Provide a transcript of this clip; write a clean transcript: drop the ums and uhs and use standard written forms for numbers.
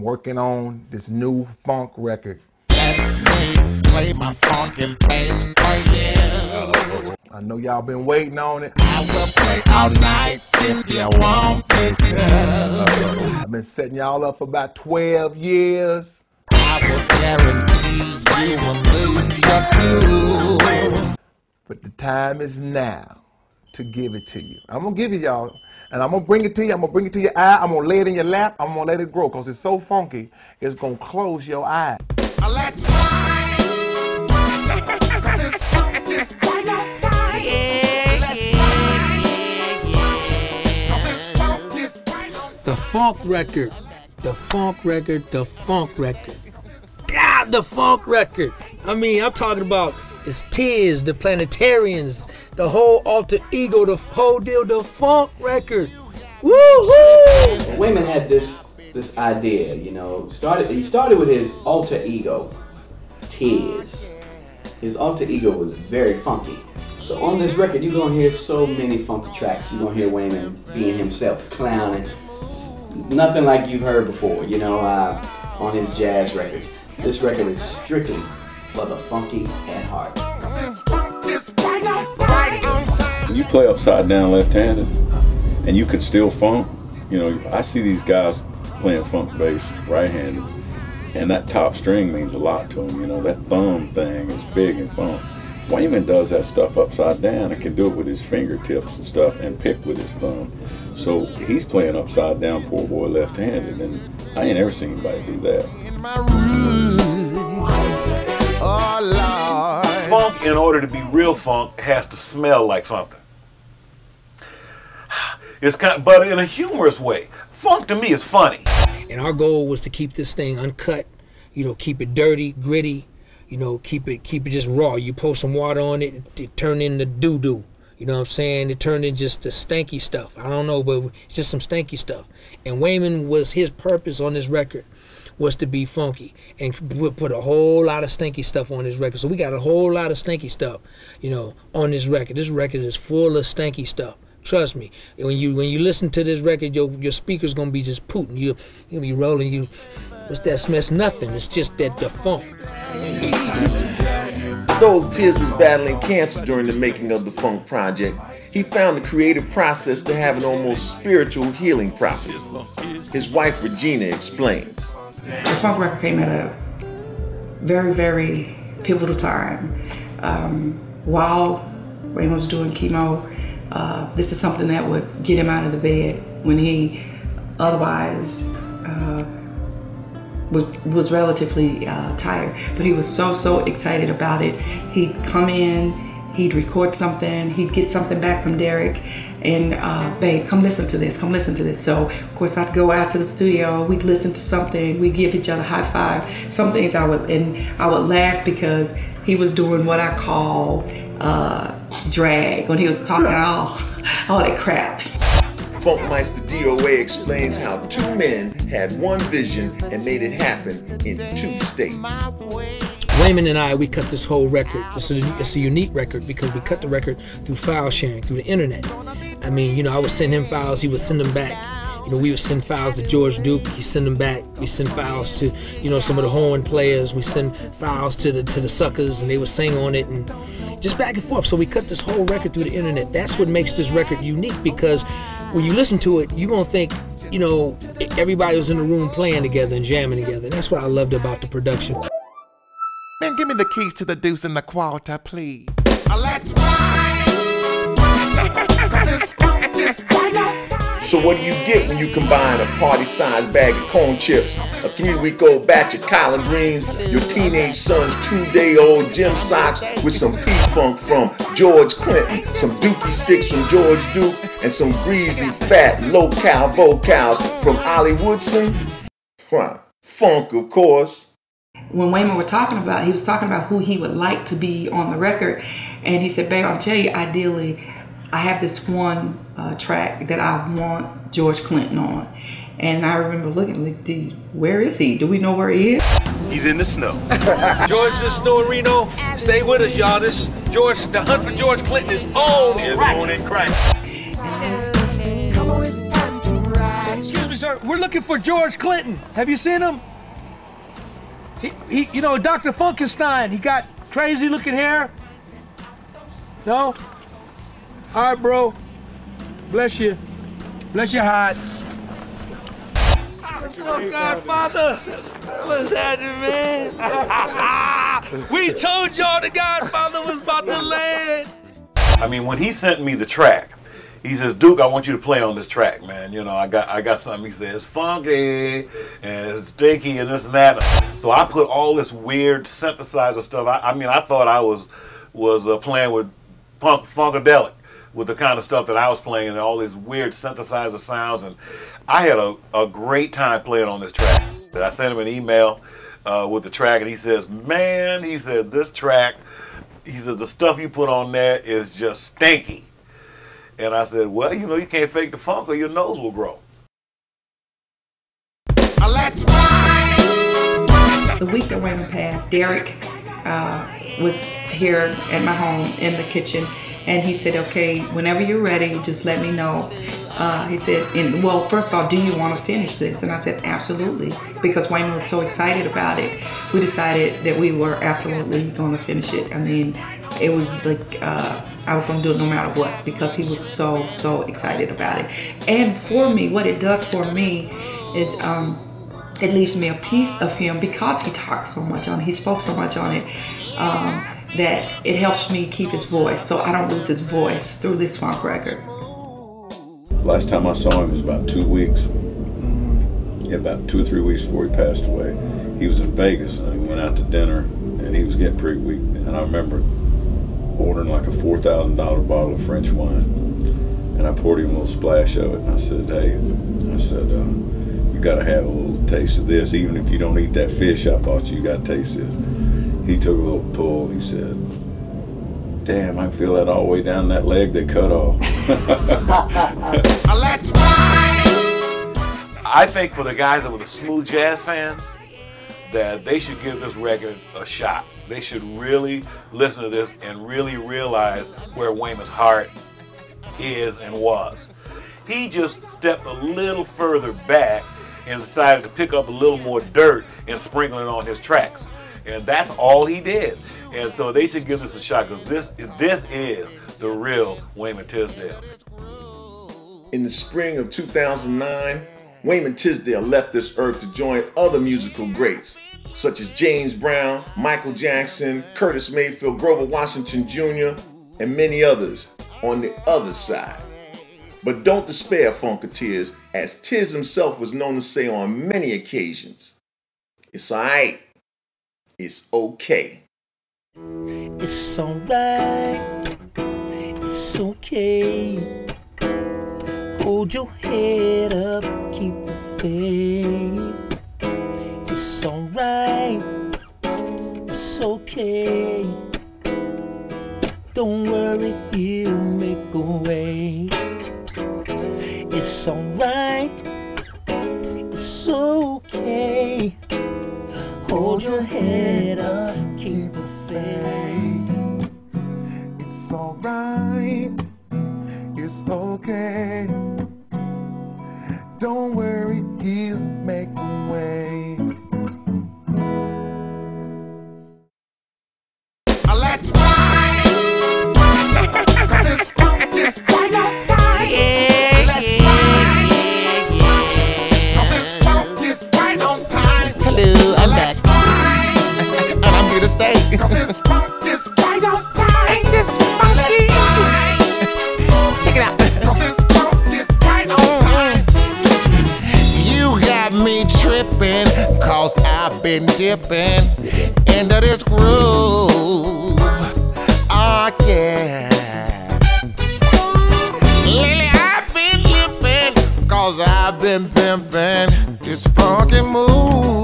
I'm working on this new funk record. Let me play my funk and bass for you. I know y'all been waiting on it. I will play all night if you want me to. I've been setting y'all up for about 12 years. I will guarantee you will lose your cool. But the time is now to give it to you. I'm gonna give it y'all, and I'm gonna bring it to you. I'm gonna bring it to your eye. I'm gonna lay it in your lap. I'm gonna let it grow, cause it's so funky. It's gonna close your eye. Let's ride. Cause it's funk, this right on time. Let's ride. Cause it's funk, this right on time. The Fonk Record, the Fonk Record, the Fonk Record. God, the Fonk Record. I mean, I'm talking about it's Tiz, the Planetarians, the whole alter ego, the whole deal, the Fonk Record. Woo-hoo! Wayman had this idea, you know. He started with his alter ego, Tiz. His alter ego was very funky. So on this record, you're gonna hear so many funky tracks. You're gonna hear Wayman being himself, clowning. Nothing like you've heard before, you know, on his jazz records. This record is strictly for the funky at heart. When you play upside down left-handed and you could still funk, you know, I see these guys playing funk bass right-handed, and that top string means a lot to them, you know, that thumb thing is big in funk. Wayman does that stuff upside down and can do it with his fingertips and stuff and pick with his thumb. So he's playing upside down, poor boy, left-handed, and I ain't ever seen anybody do that. Funk, in order to be real funk, has to smell like something. It's but in a humorous way. Funk to me is funny. And our goal was to keep this thing uncut, you know, keep it dirty, gritty, you know, keep it just raw. You pour some water on it, it turned into doo-doo. You know what I'm saying? It turned into just the stanky stuff. I don't know, but it's just some stanky stuff. And Wayman was, his purpose on this record was to be funky and put a whole lot of stinky stuff on this record. So we got a whole lot of stinky stuff, you know, on this record. This record is full of stinky stuff. Trust me. When you listen to this record, your speaker's gonna be just pooting. You'll be rolling. What's that smell? It's nothing. It's just the funk. Though Tiz was battling cancer during the making of the Funk project, he found the creative process to have an almost spiritual healing property. His wife Regina explains. The Funk record came at a very, very pivotal time. While Wayman was doing chemo, this is something that would get him out of the bed when he otherwise was relatively tired. But he was so excited about it. He'd come in, he'd record something, he'd get something back from Derek, and babe, come listen to this, come listen to this. So of course I'd go out to the studio, we'd listen to something, we'd give each other high five. Some things I would laugh because he was doing what I call drag, when he was talking all that crap. Funkmeister D.O.A. explains how two men had one vision and made it happen in two states. Wayman and I, we cut this whole record. It's a unique record because we cut the record through file sharing, through the internet. I mean, you know, I would send him files, he would send them back. You know, we would send files to George Duke, he send them back. We send files to, you know, some of the horn players. We send files to the suckers, and they would sing on it, and just back and forth. So we cut this whole record through the internet. That's what makes this record unique, because when you listen to it, you're gonna think, you know, everybody was in the room playing together and jamming together. And that's what I loved about the production. Man, give me the keys to the deuce and the quarter, please. Let's ride. So what do you get when you combine a party-sized bag of corn chips, a 3-week-old batch of collard greens, your teenage son's 2-day-old gym socks with some P-Funk from George Clinton, some Dookie sticks from George Duke, and some greasy, fat, low-cal vocals from Ollie Woodson? Funk, of course. When Wayman was talking about, he was talking about who he would like to be on the record, and he said, babe, I'll tell you, ideally, I have this one track that I want George Clinton on. And I remember looking like, where is he? Do we know where he is? He's in the snow. George in the snow in Reno. Stay with us, y'all. This George, the hunt for George Clinton is on crack. On and crack. Excuse me, sir. We're looking for George Clinton. Have you seen him? He you know, Dr. Funkenstein. He got crazy looking hair. No? All right, bro. Bless you. Bless your heart. What's up, Godfather? What's happening, man? We told y'all the Godfather was about to land. I mean, when he sent me the track, he says, Duke, I want you to play on this track, man. You know, I got something. He says, it's funky and it's stinky and this and that. So I put all this weird synthesizer stuff. I mean, I thought I was playing with Funkadelic with the kind of stuff that I was playing and all these weird synthesizer sounds. And I had a great time playing on this track. I sent him an email with the track, and he says, man, he said, this track, he said, the stuff you put on there is just stinky. And I said, well, you know, you can't fake the funk or your nose will grow. Let's ride. The week that Wayman passed, Derek was here at my home in the kitchen, and he said, okay, whenever you're ready, just let me know. He said, well, first of all, do you want to finish this? And I said, absolutely, because Wayman was so excited about it. We decided that we were absolutely going to finish it. I mean, it was like I was going to do it no matter what, because he was so excited about it. And for me, what it does for me is it leaves me a piece of him, because he talked so much on it, he spoke so much on it, that it helps me keep his voice, so I don't lose his voice through this funk record. Last time I saw him was about 2 weeks. Yeah, about 2 or 3 weeks before he passed away. He was in Vegas, and we went out to dinner, and he was getting pretty weak. And I remember ordering like a $4,000 bottle of French wine, and I poured him a little splash of it, and I said, hey, you gotta have a little taste of this. Even if you don't eat that fish I bought you, you gotta taste this. He took a little pull, and he said, damn, I can feel that all the way down that leg they cut off. Let's ride. I think for the guys that were the smooth jazz fans, that they should give this record a shot. They should really listen to this and really realize where Wayman's heart is and was. He just stepped a little further back and decided to pick up a little more dirt and sprinkle it on his tracks. And that's all he did. And so they should give this a shot, because this is the real Wayman Tisdale. In the spring of 2009, Wayman Tisdale left this earth to join other musical greats, such as James Brown, Michael Jackson, Curtis Mayfield, Grover Washington Jr., and many others on the other side. But don't despair, Funketeers, as Tiz himself was known to say on many occasions, it's alright, it's okay. It's alright, it's okay. Hold your head up, keep the faith. It's alright, it's okay. Don't worry, he'll make a way. It's alright, it's okay. Hold your head up, keep the faith. It's alright, it's okay. Don't worry, he'll make a way. Let's ride. 'Cause this funk is right on time. Yeah, Let's yeah, ride. yeah. 'Cause this funk is right on time. Hello, I'm back. Let's ride. And I'm here to stay. 'Cause this funk is right on time. Ain't this funky? Check it out. 'Cause this funk is right on time. You got me tripping, 'cause I've been dipping into this groove. Oh yeah. Lately I've been lipping, 'cause I've been pimping this funky move.